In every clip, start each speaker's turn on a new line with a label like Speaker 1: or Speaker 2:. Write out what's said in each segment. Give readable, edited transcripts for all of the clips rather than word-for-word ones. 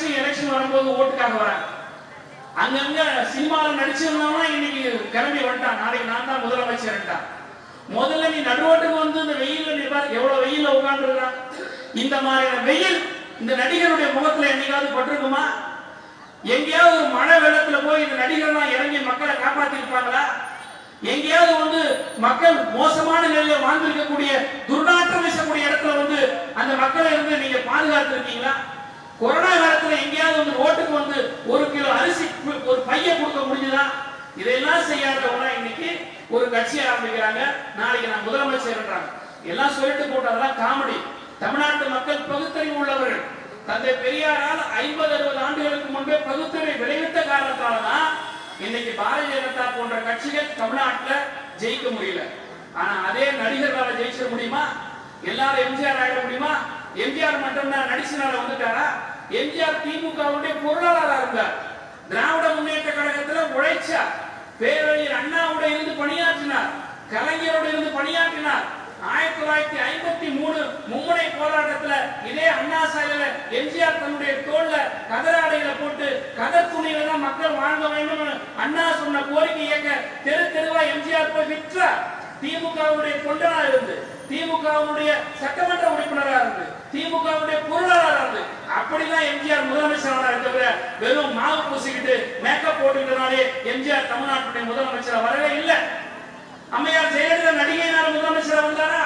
Speaker 1: கட்சி எலெக்ஷன் வரும்போது ஓட்டுக்காக வராங்க. அங்கங்க சினிமாவில் நடிச்சிருந்தவனா இன்னைக்கு கிளம்பி வந்துட்டான், நாளைக்கு நான் தான் முதலமைச்சர். முதல்ல நீ நடுவோட்டுக்கு வந்து இந்த வெயில்ல எவ்வளவு வெயில்ல உட்கார்ந்துருக்கான். இந்த மாதிரியான வெயில் இந்த நடிகருடைய முகத்துல என்னைக்காவது பட்டிருக்குமா? எங்கேயாவது ஒரு மழை வெள்ளத்துல போய் இந்த நடிகர்லாம் இறங்கி மக்களை காப்பாத்திருப்பாங்களா? எங்கேயாவது வந்து மக்கள் மோசமான நிலையில வாழ்ந்திருக்கக்கூடிய துர்நாற்றம் வீசக்கூடிய இடத்துல வந்து அந்த மக்களை இருந்து நீங்க பாதுகாத்து இருக்கீங்களா? கொரோனா காலத்துல எங்கேயாவது வந்து ரோட்டுக்கு வந்து 1 கிலோ அரிசி ஒரு பைய கொடுக்க முடிஞ்சதா? இதெல்லாம் செய்யாதவங்க இன்னைக்கு ஒரு கட்சி ஆரம்பிக்கிறாங்க, நாளைக்கு நான் முதலமைச்சர்ன்றாங்க. எல்லாம் சொல்லிட்டு போட்டதெல்லாம் காமெடி. தமிழ்நாட்டு மக்கள் பகுத்தறிவு உள்ளவர்கள். தந்தை பெரியாரால் 50-60 ஆண்டுகளுக்கு முன்பே பகுத்தறிவை விளைவித்த காரணத்தால தான் இன்னைக்கு பாரதிய ஜனதா போன்ற கட்சிகள் தமிழ்நாட்டில் ஜெயிக்க முடியல. ஆனா அதே நடிகர்களால ஜெயிச்சிட முடியுமா? எல்லாரும் எம்ஜிஆர் ஆயிட முடியுமா? எம்ஜிஆர் மட்டும் தான் நடிச்சனால வந்துட்டாரா? எம்ஜிஆர் திமுகவுடைய பொருளாளராக இருந்தார். திராவிட முன்னேற்ற கழகத்தில் உழைச்சார். பேரறிஞர் அண்ணாவோட இருந்து பணியாற்றினார், கலைஞரோட இருந்து பணியாற்றினார். 1953 மும்முனை போராட்டத்துல இதே அண்ணா சாலையில எம்ஜிஆர் தன்னுடைய தோல்ல கதராடையில போட்டு கதர் துணியில தான் மக்கள் வாழ்ந்த வேண்டும் அண்ணா சொன்ன கோரிக்கை இயக்க தெரு தெருவா எம்ஜிஆர் போய் விற்றார். திமுகவுடைய தொண்டனா இருந்து, திமுகவுடைய சட்டமன்ற உறுப்பினராக இருந்து, திமுகவுடைய பொருளாளராக இருந்து, அப்படிதான் எம்ஜிஆர் முதலமைச்சராக இருந்தவர வெறும் மாவு பூசிக்கிட்டு மேக்கப் போட்டுக்கிறனாலே எம்ஜிஆர் தமிழ்நாட்டுடைய முதலமைச்சர் வரவே இல்லை. அம்மையார் ஜெயலலிதா நடிகையினால முதலமைச்சர் வந்தாரா?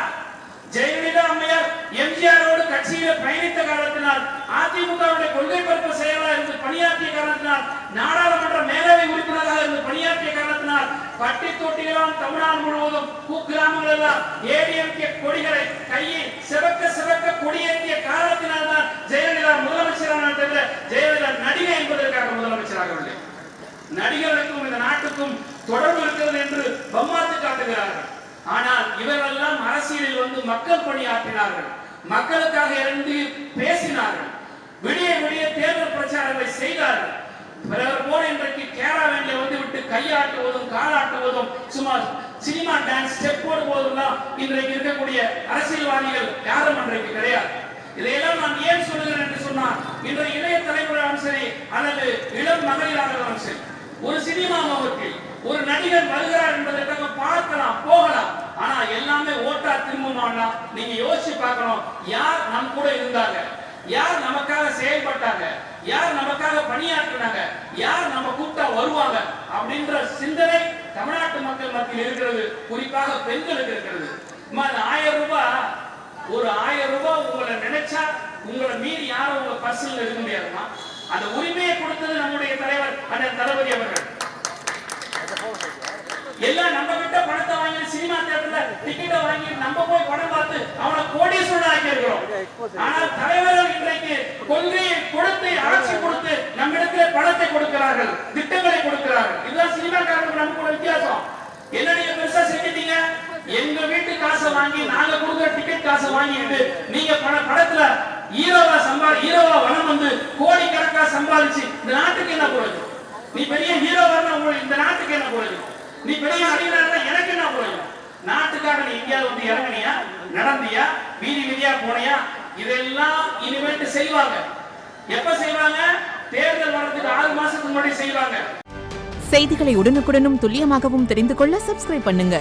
Speaker 1: ஜெயலலிதா அம்மையார் எம்ஜிஆரோடு கட்சியில பயணித்த காரணத்தினால், அதிமுகவுடைய கொள்கை பரப்பு செயலாளர் இருந்து பணியாற்றிய காரணத்தினால், நாடாளுமன்ற மேலவை உறுப்பினராக இருந்து பணியாற்றிய காரணத்தினால், பட்டி தொட்டிகளால் தமிழ்நாடு முழுவதும் குக்கிராமங்கள் எல்லாம் ஏடிஎம்கே கொடிகளை கையில் சிவக்க சிவக்க கொடியேற்றிய காரணத்தினால் தான் ஜெயலலிதா முதலமைச்சரான தவிர ஜெயலலிதா நடிகை என்பதற்காக முதலமைச்சராகவில்லை. நடிகர்களுக்கும் இந்த நாட்டுக்கும் தொடர்பு இருக்கிறது என்று பம்மாத்து காட்டுகிறார்கள். ஆனால் இவரெல்லாம் அரசியலில் வந்து மக்கள் பணியாற்றினார்கள், மக்களுக்காக இருந்து பேசினார்கள், விடிய விடிய தேர்தல் பிரச்சாரங்களை செய்தார்கள். பிறர் போல இன்றைக்கு கேரளாவிலே வந்து விட்டு கையாட்டுவதும் காலாட்டுவதும் சும்மா சினிமா டான்ஸ் ஸ்டெப் போடுவதும் இன்றைக்கு இருக்கக்கூடிய அரசியல்வாதிகள் யாரும் அன்றைக்கு கிடையாது. இதையெல்லாம் நான் ஏன் சொல்லுகிறேன் என்று சொன்னால், இன்றைய இளைய தலைமுறையாலும் சரி அல்லது இளம் மகளிராகவும் சரி, ஒரு சினிமா முகத்தில் ஒரு நடிகர் வருகிறார் என்பதற்காக பார்க்கலாம் போகலாம். ஆனா எல்லாமே ஓட்டா திரும்புமானா நீங்க யோசிச்சு பார்க்கணும். யார் நம் கூட இருந்தாங்க, யார் நமக்காக செயல்பட்டாங்க, யார் நமக்காக பணியாற்றினாங்க, யார் நம்ம கூப்பிட்டா வருவாங்க அப்படின்ற சிந்தனை தமிழ்நாட்டு மக்கள் மத்தியில் இருக்கிறது. குறிப்பாக பெண்களுக்கு இருக்கிறது. 1000 ரூபாய், ஒரு 1000 ரூபாய் உங்களை நினைச்சா உங்களை மீறி யாரும் உங்க பர்சனல் இருக்க முடியாதுமா. அந்த உரிமையை கொடுத்தது நம்முடைய தலைவர் அண்ணன் தளபதி அவர்கள். எல்லாம் நம்ம கிட்ட பணத்தை வாங்கி சினிமா தியேட்டர்ல டிக்கெட்டை வாங்கி நம்ம போய் படம் பார்த்து அவனை கோடீஸ்வரன் ஆக்கி இருக்கிறோம். ஆனால் தலைவர்கள் இன்றைக்கு கொள்கையை கொடுத்து ஆட்சி கொடுத்து நம்மிடத்திலே பணத்தை கொடுக்கிறார்கள், திட்டங்களை கொடுக்கிறார்கள். இதுதான் சினிமாக்காரர்களுக்கு நமக்கு வித்தியாசம். என்ன நீங்க பெருசா செஞ்சிட்டீங்க? எங்க வீட்டு காசை வாங்கி நாங்க கொடுக்குற டிக்கெட் காசை வாங்கிட்டு நீங்க படத்துல ஹீரோவா வனம் வந்து கோடிக்கணக்கா சம்பாதிச்சு இந்த நாட்டுக்கு என்ன பிரயோஜனம்? நீ பெரிய ஹீரோவா இந்த நாட்டுக்கு என்ன பிரயோஜனம்? நீ பெரிய நடிகரா எனக்கு என்ன பிரயோஜனம்? நாட்டுக்காக நீ எங்கேயாவது வந்து இறங்கினியா, நடந்தியா, வீதி வீதியா போனியா? இதெல்லாம் இனிமேட்டு செய்வாங்க. எப்ப செய்வாங்க? தேர்தல் வர்றதுக்கு 6 மாசத்துக்கு முன்னாடி செய்வாங்க.
Speaker 2: செய்திகளை உடனுக்குடனும் துல்லியமாகவும் தெரிந்து கொள்ள சப்ஸ்கிரைப் பண்ணுங்க.